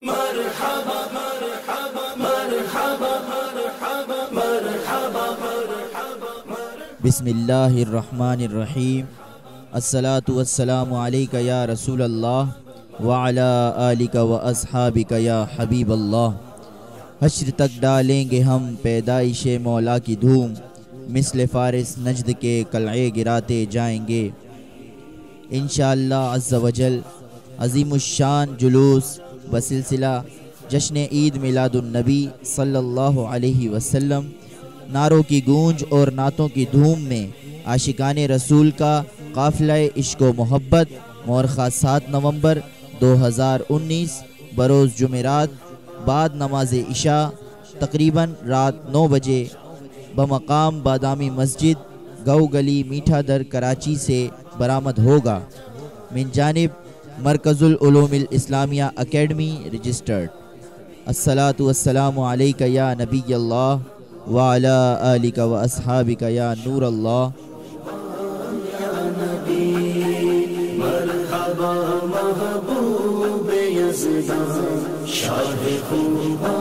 مرحبا مرحبا مرحبا مرحبا مرحبا مرحبا بسم اللہ الرحمن الرحیم الصلاۃ والسلام علیک یا رسول اللہ وعلی آلک و اصحابک یا حبیب اللہ۔ حشر تک ڈالیں گے ہم پیدائش مولا کی دھوم، مثل فارس نجد کے قلعے گراتے جائیں گے انشاءاللہ عز وجل۔ عظیم الشان جلوس بسلسلہ جشن عید میلاد النبی صلی اللہ علیہ وسلم، نعروں کی گونج اور نعتوں کی دھوم میں عاشقان رسول کا قافلہ عشق و محبت مورخہ 7 نومبر 2019 بروز جمعرات بعد نماز عشاء تقریباً رات 9 بجے بمقام بادامی مسجد گو گلی میٹھا در کراچی سے برآمد ہوگا، من جانب مرکز العلوم الاسلامیہ اکیڈمی رجسٹرڈ۔ الصلاۃ والسلام علیک یا نبی اللہ وعلی آلک و اصحابک یا نور اللہ۔ مرحبا محبوب یزدان شاہ خوبان